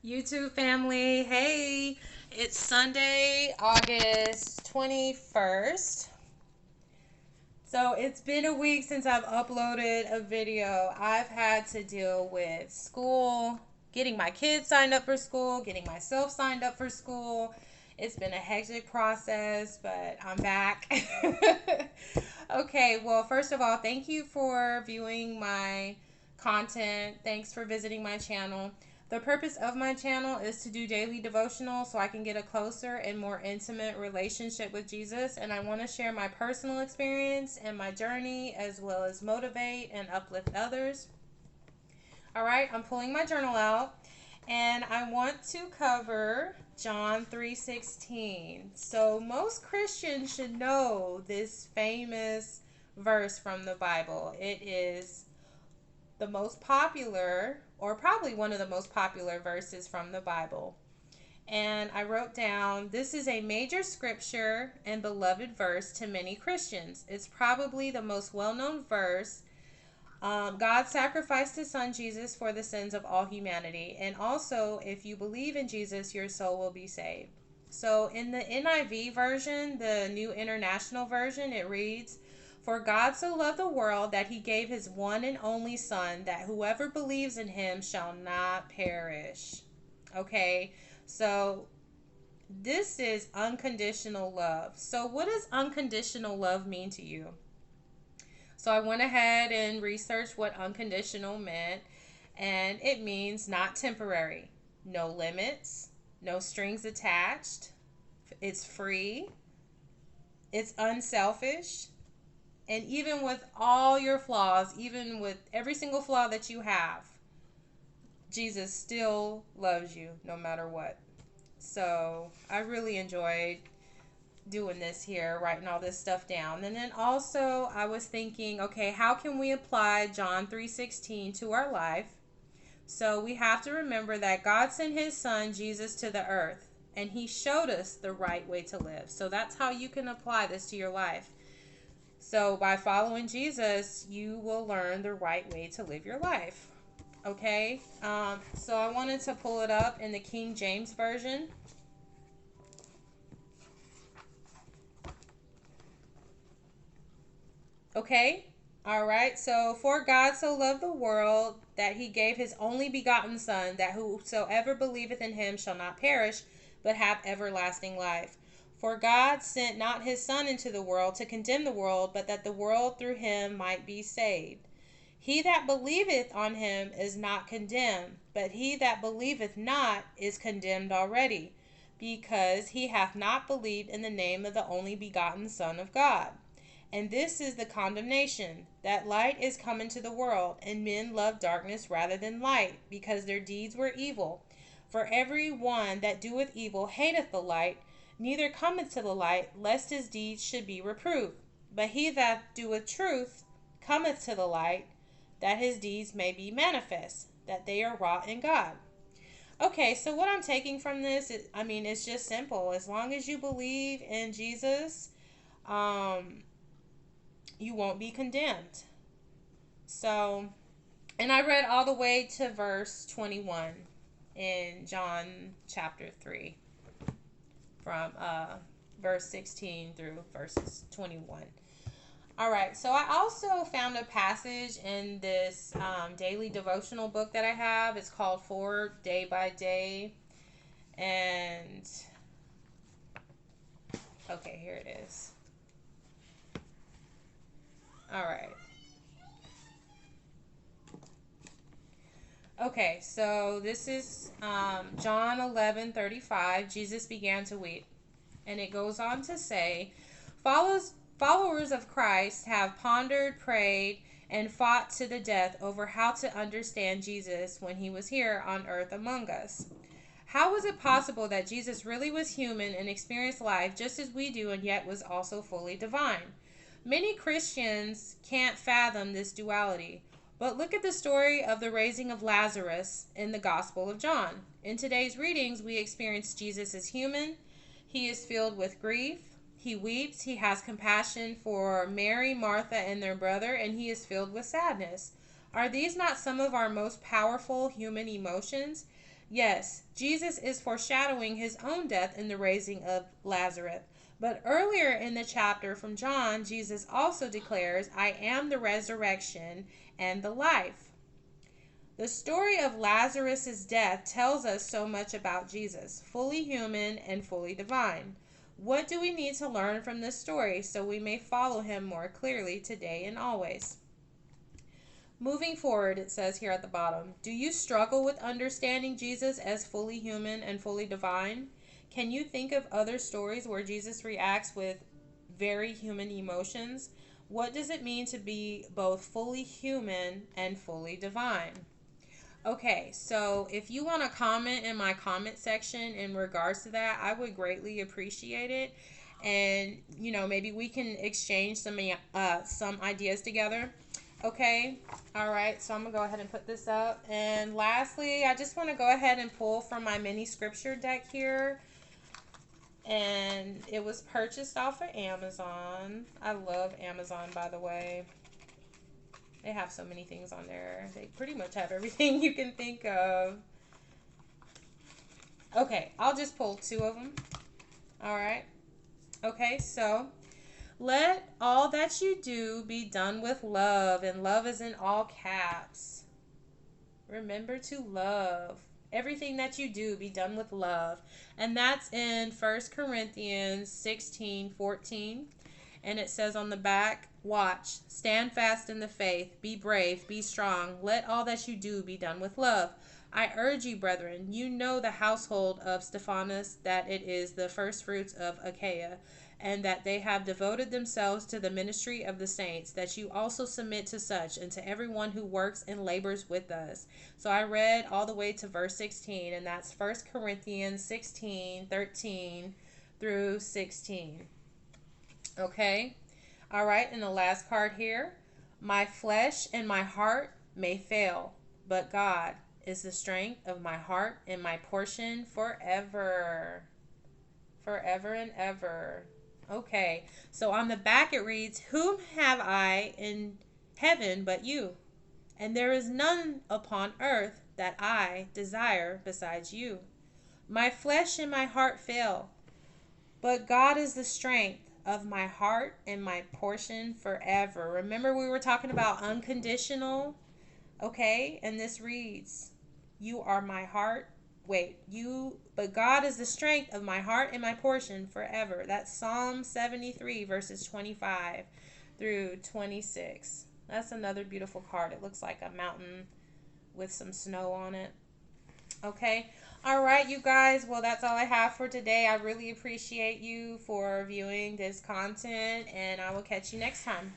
YouTube family. Hey, it's Sunday, August 21st. So it's been a week since I've uploaded a video. I've had to deal with school, getting my kids signed up for school, getting myself signed up for school. It's been a hectic process, but I'm back. Okay, well, first of all, thank you for viewing my content. Thanks for visiting my channel. The purpose of my channel is to do daily devotional so I can get a closer and more intimate relationship with Jesus. And I want to share my personal experience and my journey as well as motivate and uplift others. All right, I'm pulling my journal out and I want to cover John 3:16. So most Christians should know this famous verse from the Bible. It is the most popular, or probably one of the most popular verses from the Bible. And I wrote down, this is a major scripture and beloved verse to many Christians. It's probably the most well-known verse. God sacrificed his son Jesus for the sins of all humanity. And also, if you believe in Jesus, your soul will be saved. So in the NIV version, the New International Version, it reads, "For God so loved the world that he gave his one and only Son, that whoever believes in him shall not perish." Okay, so this is unconditional love. So what does unconditional love mean to you? So I went ahead and researched what unconditional meant, and it means not temporary, no limits, no strings attached, it's free, it's unselfish, and even with all your flaws, even with every single flaw that you have, Jesus still loves you no matter what. So I really enjoyed doing this here, writing all this stuff down. And then also I was thinking, okay, how can we apply John 3:16 to our life? So we have to remember that God sent his son Jesus to the earth and he showed us the right way to live. So that's how you can apply this to your life. So by following Jesus, you will learn the right way to live your life. Okay, so I wanted to pull it up in the King James Version. Okay, all right. So, for God so loved the world that he gave his only begotten Son, that whosoever believeth in him shall not perish, but have everlasting life. For God sent not his Son into the world to condemn the world, but that the world through him might be saved. He that believeth on him is not condemned, but he that believeth not is condemned already, because he hath not believed in the name of the only begotten Son of God. And this is the condemnation, that light is come into the world, and men love darkness rather than light, because their deeds were evil. For every one that doeth evil hateth the light, neither cometh to the light, lest his deeds should be reproved. But he that doeth truth cometh to the light, that his deeds may be manifest, that they are wrought in God. Okay, so what I'm taking from this, it's just simple. As long as you believe in Jesus, you won't be condemned. So, and I read all the way to verse 21 in John chapter 3, from verse 16 through verses 21. All right, so I also found a passage in this daily devotional book that I have. It's called For Day by Day. And, okay, here it is. All right. Okay, so this is John 11:35. Jesus began to weep. And it goes on to say, followers of Christ have pondered, prayed, and fought to the death over how to understand Jesus when he was here on earth among us. How was it possible that Jesus really was human and experienced life just as we do and yet was also fully divine? Many Christians can't fathom this duality. But look at the story of the raising of Lazarus in the Gospel of John. In today's readings, we experience Jesus as human. He is filled with grief. He weeps. He has compassion for Mary, Martha, and their brother, and he is filled with sadness. Are these not some of our most powerful human emotions? Yes, Jesus is foreshadowing his own death in the raising of Lazarus. But earlier in the chapter from John, Jesus also declares, I am the resurrection and the life. The story of Lazarus' death tells us so much about Jesus, fully human and fully divine. What do we need to learn from this story so we may follow him more clearly today and always? Moving forward, it says here at the bottom, do you struggle with understanding Jesus as fully human and fully divine? Can you think of other stories where Jesus reacts with very human emotions? What does it mean to be both fully human and fully divine? Okay, so if you want to comment in my comment section in regards to that, I would greatly appreciate it. And, maybe we can exchange some ideas together. Okay, all right, so I'm going to go ahead and put this up. And lastly, I just want to go ahead and pull from my mini scripture deck here. And it was purchased off of Amazon. I love Amazon, by the way. They have so many things on there. They pretty much have everything you can think of. Okay, I'll just pull two of them. All right. Okay, so let all that you do be done with love, and love is in all caps. Remember to love. Everything that you do, be done with love. And that's in 1 Corinthians 16:14. And it says on the back, watch, stand fast in the faith, be brave, be strong. Let all that you do be done with love. I urge you, brethren, you know the household of Stephanas, that it is the firstfruits of Achaia, and that they have devoted themselves to the ministry of the saints, that you also submit to such, and to everyone who works and labors with us. So I read all the way to verse 16, and that's 1 Corinthians 16:13 through 16. Okay? All right, and the last card here. My flesh and my heart may fail, but God is the strength of my heart and my portion forever. Forever and ever. Okay, so on the back it reads, whom have I in heaven but you? And there is none upon earth that I desire besides you. My flesh and my heart fail, but God is the strength of my heart and my portion forever. Remember we were talking about unconditional? Okay, and this reads, you are my heart. But God is the strength of my heart and my portion forever. That's Psalm 73, verses 25 through 26. That's another beautiful card. It looks like a mountain with some snow on it. Okay. All right, you guys. Well, that's all I have for today. I really appreciate you for viewing this content, and I will catch you next time.